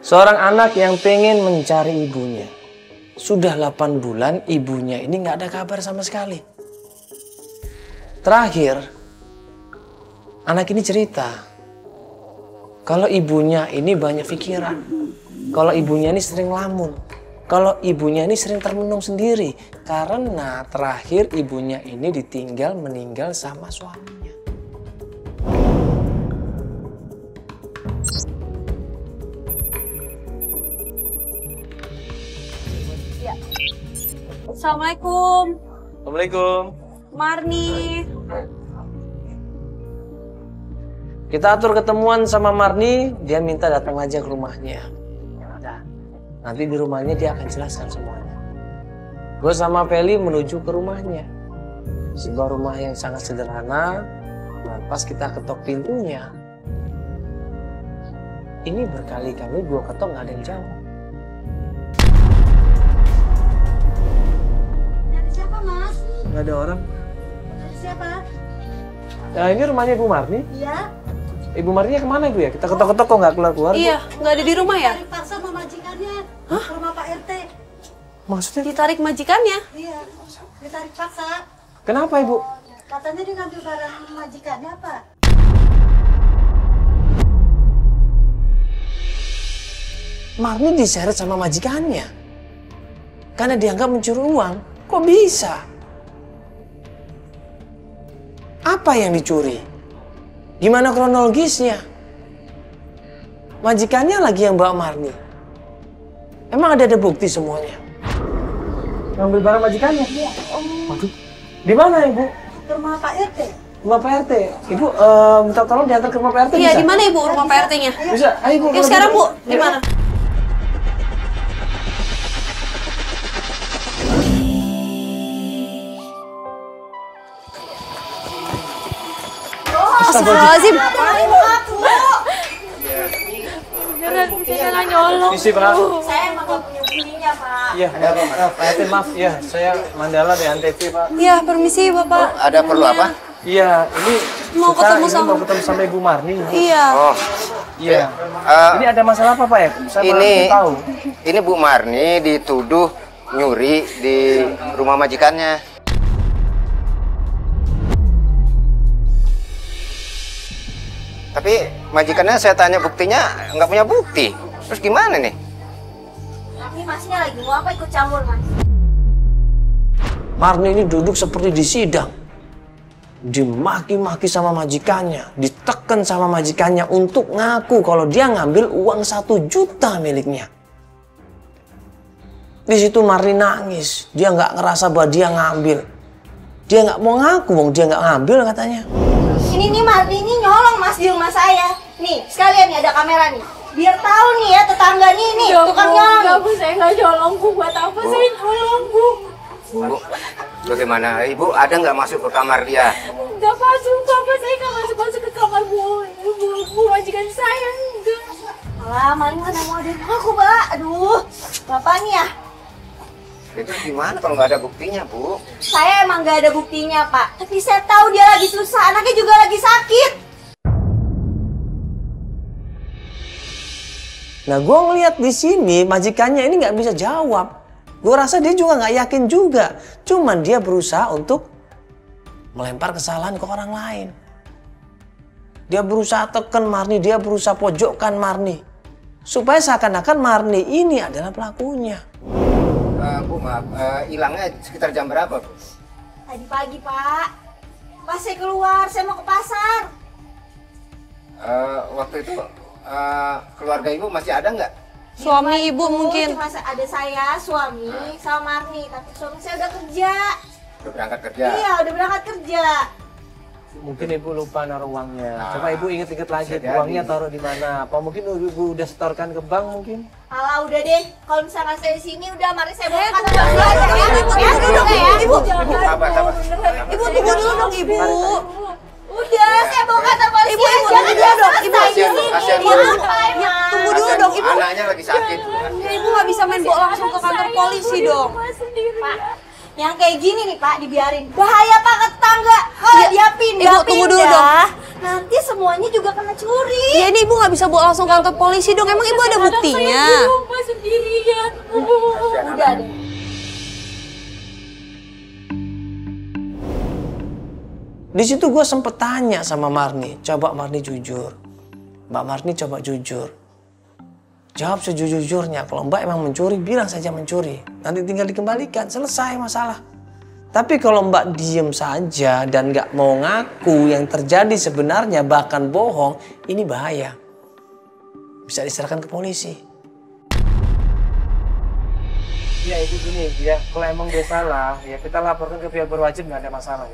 Seorang anak yang pengen mencari ibunya. Sudah 8 bulan ibunya ini nggak ada kabar sama sekali. Terakhir, anak ini cerita kalau ibunya ini banyak pikiran. Kalau ibunya ini sering lamun. Kalau ibunya ini sering termenung sendiri. Karena terakhir ibunya ini ditinggal meninggal sama suaminya. Ya. Assalamualaikum. Assalamualaikum. Marni. Kita atur ketemuan sama Marni. Dia minta datang aja ke rumahnya. Nanti di rumahnya dia akan jelaskan semuanya. Gue sama Feli menuju ke rumahnya. Sebuah rumah yang sangat sederhana. Dan pas kita ketok pintunya, ini berkali-kali gue ketok nggak ada yang jawab. Ada siapa, Mas? Nggak ada orang. Ada siapa? Nah, ini rumahnya Ibu Marni. Iya. Ibu Marninya kemana Ibu ya? Kita ketok-ketok kok nggak keluar-keluar. Iya, nggak ada di rumah ya? Ditarik paksa sama majikannya. Hah? Ke rumah Pak RT. Maksudnya Ditarik majikannya? Iya, ditarik paksa. kenapa Ibu? Katanya dia ngambil barang majikannya apa? Marni diseret sama majikannya. Karena dianggap mencuri uang. Kok bisa? Apa yang dicuri? Gimana kronologisnya? Majikannya lagi yang bawa Marni. Emang ada bukti semuanya? Ngambil barang majikannya? Iya. Waduh. Di mana Ibu? Ke rumah Pak RT. Rumah Pak RT. Ibu minta tolong diantar ke rumah Pak RT Iya, bisa? di mana Ibu rumah Pak RT-nya? Bisa. Ayo Ibu. Ya sekarang Bu, di mana? Astagfirullahaladzim. Jangan nyolong. Isi Pak. Saya emang gak punya buktinya, Pak. Iya, Pak RT maaf ya, saya Mandala dari Antv Pak. Iya, permisi Bapak. Ada perlu apa? Iya, ini Mau kita ketemu ini sama- mau ketemu sama Ibu Marni. Iya. Oh, Iya. Ini ada masalah apa Pak ya? Saya ini belum tahu. ini Bu Marni dituduh nyuri di rumah majikannya. Tapi majikannya saya tanya buktinya nggak punya bukti. Terus gimana nih? Ini masnya lagi mau apa ikut campur, Mas? Marni ini duduk seperti di sidang. Dimaki-maki sama majikannya, ditekan sama majikannya untuk ngaku kalau dia ngambil uang 1 juta miliknya. Di situ Marni nangis, dia nggak ngerasa bahwa dia ngambil. Dia nggak mau ngaku, dia nggak ngambil katanya. Ini nih Marni ini nyolong Mas di rumah saya. Nih, sekalian nih ada kamera nih. Biar tahu nih ya tetangga nih, tukang nyolong. Bu, saya nggak nyolong Bu. Buat apa saya nyolong Bu? Bu, bagaimana? Ibu ada nggak masuk ke kamar dia? Nggak masuk, Bapak. Saya nggak masuk ke kamar Bu majikan saya. Enggak. Alah, maling mana mau ada aku, Mbak. Aduh, Bapak nih ya. Itu gimana kalau nggak ada buktinya, Bu? Saya emang nggak ada buktinya, Pak. Tapi saya tahu dia lagi susah, anaknya juga lagi sakit. Nah, gue ngeliat di sini majikannya ini nggak bisa jawab. Gue rasa dia juga nggak yakin juga. Cuman dia berusaha untuk melempar kesalahan ke orang lain. Dia berusaha tekan Marni, dia berusaha pojokkan Marni. Supaya seakan-akan Marni ini adalah pelakunya. Bu, maaf, hilangnya sekitar jam berapa, Bu? Tadi pagi, Pak. Pas saya keluar, saya mau ke pasar. Waktu itu keluarga Ibu masih ada nggak? Suami Ibu mungkin. Cuma ada saya, suami, sama Marni. Tapi suami saya udah kerja. Udah berangkat kerja? Iya, udah berangkat kerja. Mungkin Ibu lupa naruh uangnya. Coba Ibu inget-inget lagi bisa jadi. uangnya taruh di mana. Apa mungkin Ibu udah setorkan ke bank mungkin? Alah, udah deh. Kalau misalnya saya di sini, udah mari saya bawa ke kantor Ibu, polisi aja ya. Ibu, Ya, Ibu, udah ya. Ibu, Sabar, sabar. Ibu tunggu dulu dong Ibu. Udah, saya bawa ke kantor polisi Ibu, aja. tunggu Kan dulu dia dong. selesai Ibu, di kasihan, sini. kasihan. Iya, apa emang? Tunggu dulu dong Ibu. Anaknya lagi sakit. Ibu nggak bisa main bawa langsung ke kantor polisi dong. Pak, yang kayak gini nih Pak, dibiarin. Bahaya Pak ke tetangga. Kalau dia pindah, Ibu tunggu dulu dong. nanti semuanya juga kena curi. Ya ini ibu nggak bisa bawa langsung ke kantor polisi dong. Emang ibu ada buktinya? Di rumah sendirian. Udah deh. Di situ gue sempet tanya sama Marni, coba Marni jujur. Mbak Marni coba jujur. Jawab sejujur-jujurnya, kalau Mbak emang mencuri, bilang saja mencuri. Nanti tinggal dikembalikan, selesai masalah. Tapi kalau Mbak diem saja dan gak mau ngaku yang terjadi sebenarnya bahkan bohong, ini bahaya. Bisa diserahkan ke polisi. Ya itu gini, ya kalau emang dia salah, ya kita laporkan ke pihak berwajib, nggak ada masalah.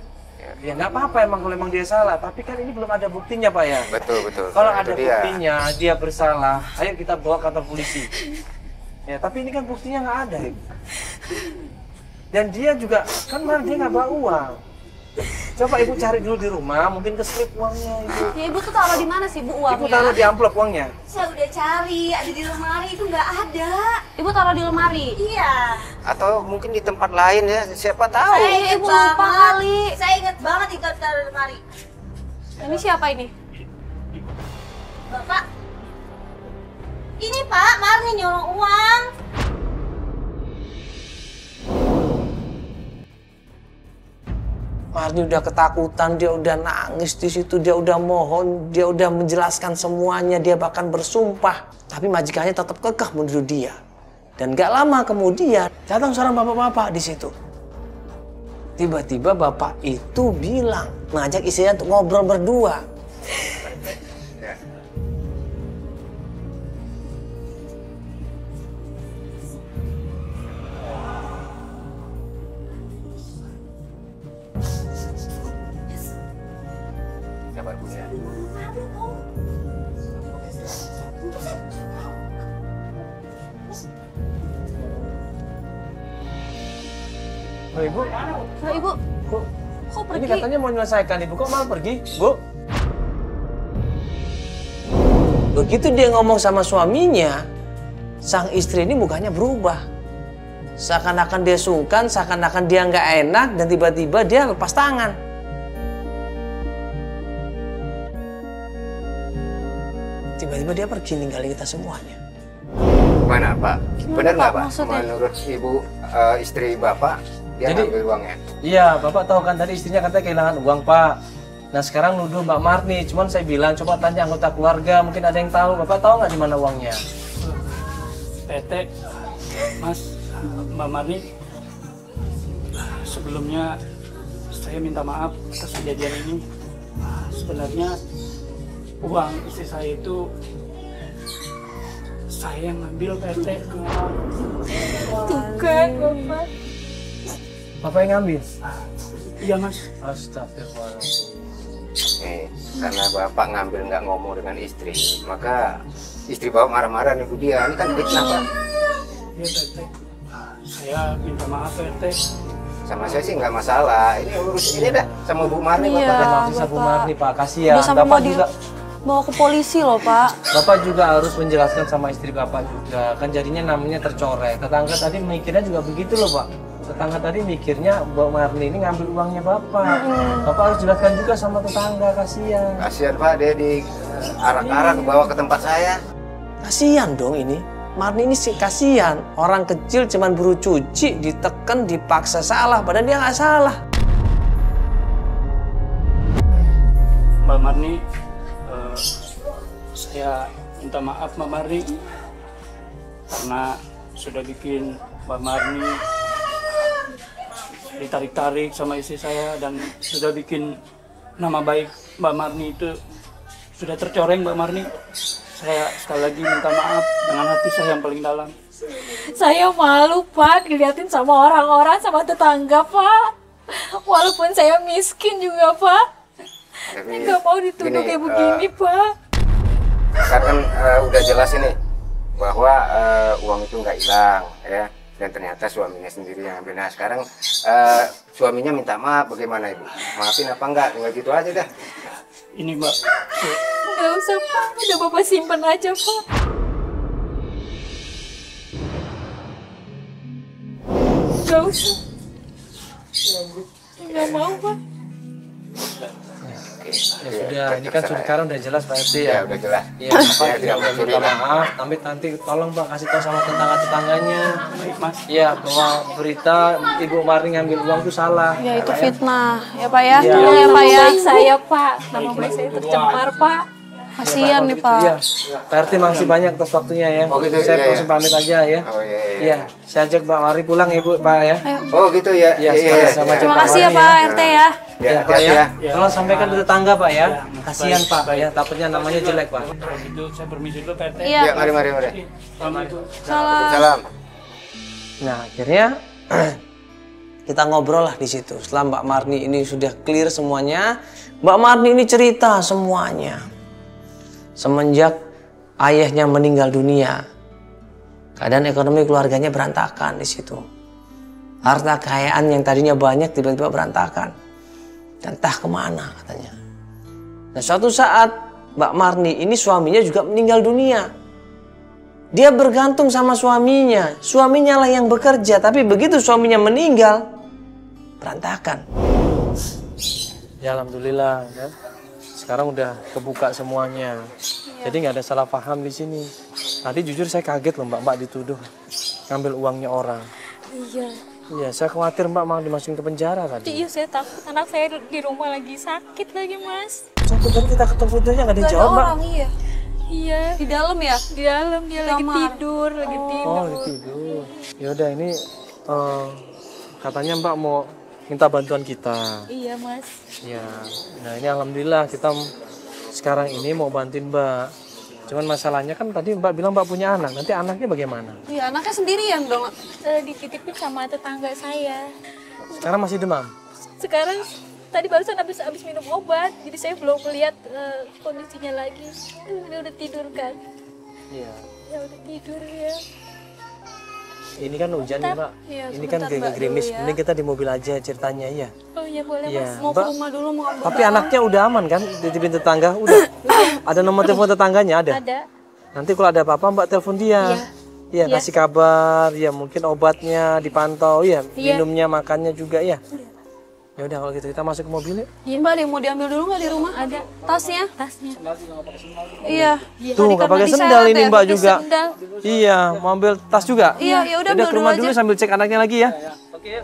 Ya nggak apa-apa emang kalau emang dia salah, tapi kan ini belum ada buktinya Pak ya. Betul. Kalau ada buktinya dia bersalah, ayo kita bawa ke kantor polisi. Ya tapi ini kan buktinya nggak ada. Dan dia juga kan malah dia nggak bawa uang. Coba ibu cari dulu di rumah, mungkin keselip uangnya ibu. Ya ibu tuh taruh di mana sih bu uangnya? Ibu taruh di amplop uangnya. Saya udah cari, ada di lemari itu nggak ada. Ibu taruh di lemari. Iya. Atau mungkin di tempat lain ya, siapa tahu. Saya inget ibu lupa banget. kali. Saya inget banget itu taruh di lemari. Ini siapa ini? Bapak. Ini Pak, Marni nyolong uang. Marni udah ketakutan, dia udah nangis di situ, dia udah mohon, dia udah menjelaskan semuanya, dia bahkan bersumpah. Tapi majikannya tetap kekeh menuduh dia. Dan gak lama kemudian datang seorang bapak-bapak di situ. Tiba-tiba bapak itu bilang, ngajak istrinya untuk ngobrol berdua. Sabar Bu ya. Oh ibu, Nah, ibu, Bu, kok ini pergi? katanya mau menyelesaikan ibu, kok malah pergi, Bu? Begitu dia ngomong sama suaminya, sang istri ini mukanya berubah. Seakan-akan dia sungkan, seakan-akan dia nggak enak, dan tiba-tiba dia lepas tangan. Tiba-tiba dia pergi ninggalin kita semuanya. Gimana Pak? Benar nggak Pak? maksudnya? Menurut ibu istri Bapak, dia Jadi- ngambil uangnya? Iya, Bapak tahu kan tadi istrinya katanya kehilangan uang, Pak. Nah sekarang nuduh Mbak Marni, cuman saya bilang coba tanya anggota keluarga, mungkin ada yang tahu. Bapak tahu nggak di mana uangnya? Tete, Mas, Mbak Marni, sebelumnya saya minta maaf atas kejadian ini. Sebenarnya uang istri saya itu saya yang ngambil Tete. Tuh kan, Bapak. Bapak yang ngambil? Iya Mas. Astagfirullahaladzim. Karena Bapak ngambil nggak ngomong dengan istri, maka istri Bapak marah-marah nih Bu dia. Ini kan fitnah Pak. Iya Tete. Saya minta maaf Tete. Sama saya sih nggak masalah. Ini urus ini dah sama Bu Marni Iya. Bapak. Maaf sih Bu Bapak. Marni, Pak. Kasihan. Udah sampai Bapak mau juga, bawa ke polisi loh Pak. Bapak juga harus menjelaskan sama istri Bapak juga. Kan jadinya namanya tercoreng. Tetangga tadi mikirnya juga begitu loh Pak. Tetangga tadi mikirnya Mbak Marni ini ngambil uangnya Bapak. Bapak harus jelaskan juga sama tetangga, kasihan. Kasihan Pak, dia di arak-arak bawa ke tempat saya. Kasihan dong ini. Marni ini sih kasihan. Orang kecil cuman buru cuci, ditekan, dipaksa salah. Padahal dia nggak salah. Mbak Marni, saya minta maaf Mbak Marni karena sudah bikin Mbak Marni ditarik-tarik sama istri saya dan sudah bikin nama baik Mbak Marni itu sudah tercoreng Mbak Marni. Saya sekali lagi minta maaf dengan hati saya yang paling dalam. Saya malu Pak, dilihatin sama orang-orang, sama tetangga Pak. Walaupun saya miskin juga Pak. Tapi Nggak mau dituduh gini, kayak begini Pak. kan udah jelas ini bahwa uang itu nggak hilang ya, dan ternyata suaminya sendiri yang ambil. Nah sekarang suaminya minta maaf, bagaimana Ibu? Maafin apa enggak? Tinggal gitu aja dah. Ini Mbak, Nggak usah Pak, udah Bapak simpen aja Pak. Nggak usah. Nggak mau Pak. Ya sudah, ini kan sekarang udah jelas Pak RT ya. Ya udah jelas. Iya, Bapak juga udah minta maaf, tapi nanti tolong Pak kasih tahu sama tetangga-tetangganya. Baik Mas. Iya, bahwa berita Ibu Marni ngambil uang itu salah. Ya itu fitnah ya Pak ya. Iya. Tolong ya Pak ya. Baik saya Pak, nama baik saya tercemar Pak. Kasihan nih Pak. Iya, Pak RT makasih banyak atas waktunya ya. Oh, gitu, Saya iya, langsung pamit aja ya. Oh iya. Iya, saya ajak Pak Marni pulang ya Bu, Pak ya. Oh gitu ya. Iya, sama-sama. Terima kasih ya Pak RT ya. Ya, Pak ya. ya. Tolong sampaikan ke tetangga Pak ya. Kasihan Pak ya, takutnya namanya jelek Pak. Kalau gitu saya permisi dulu Pak RT. Iya. Ya, mari. Assalamualaikum. Salam. Nah, akhirnya kita ngobrol lah di situ. Setelah Mbak Marni ini sudah clear semuanya, Mbak Marni ini cerita semuanya. Semenjak ayahnya meninggal dunia, keadaan ekonomi keluarganya berantakan di situ. Harta kekayaan yang tadinya banyak tiba-tiba berantakan. Dan entah kemana katanya. Nah, suatu saat Mbak Marni ini suaminya juga meninggal dunia. Dia bergantung sama suaminya. Suaminya lah yang bekerja. Tapi begitu suaminya meninggal, berantakan. Ya Alhamdulillah ya. Sekarang udah kebuka semuanya. Jadi nggak ada salah paham di sini. Tadi jujur saya kaget loh Mbak dituduh ngambil uangnya orang. Iya. Iya, saya khawatir Mbak mau dimasukin ke penjara tadi. Iya saya takut anak saya di rumah lagi sakit lagi Mas. Sampai kita ketemu videonya nggak dijawab Mbak. Iya. Iya. Di dalam ya? Di dalam dia lagi tidur, lagi tidur. Oh, tidur. Ya udah ini katanya Mbak mau minta bantuan kita. Iya Mas. Ya, nah ini alhamdulillah kita sekarang ini mau bantuin Mbak. Cuman masalahnya kan tadi Mbak bilang Mbak punya anak, nanti anaknya bagaimana? Iya, anaknya sendirian dong. Dititipin sama tetangga saya. Sekarang masih demam? Sekarang tadi barusan habis minum obat, jadi saya belum melihat kondisinya lagi. Dia udah tidur kan? Iya. Ya udah tidur ya. Ini kan hujan nih Mbak. Iya, Ini kan sebentar, Mbak, gerimis. dulu ya. Ini kita di mobil aja ceritanya ya. Oh iya boleh Iya. Mas. Mau ke rumah dulu mau ngambil Tapi anaknya udah aman kan? Dititipin tetangga udah. Ada nomor telepon tetangganya ada? Ada. Nanti kalau ada apa-apa Mbak telepon dia. Iya, kasih kabar, ya mungkin obatnya dipantau ya, minumnya, makannya juga ya. Ya udah kalau gitu kita masuk ke mobil yuk. Iya Mbak, ada yang mau diambil dulu nggak di rumah? Ada. Tasnya? Tasnya. Iya. Tuh nggak pakai sendal ini Mbak juga. Sendal. Iya, mau ambil tas juga. Iya, ya udah Udah ambil ke rumah dulu dulu aja. sambil cek anaknya lagi ya. Oke.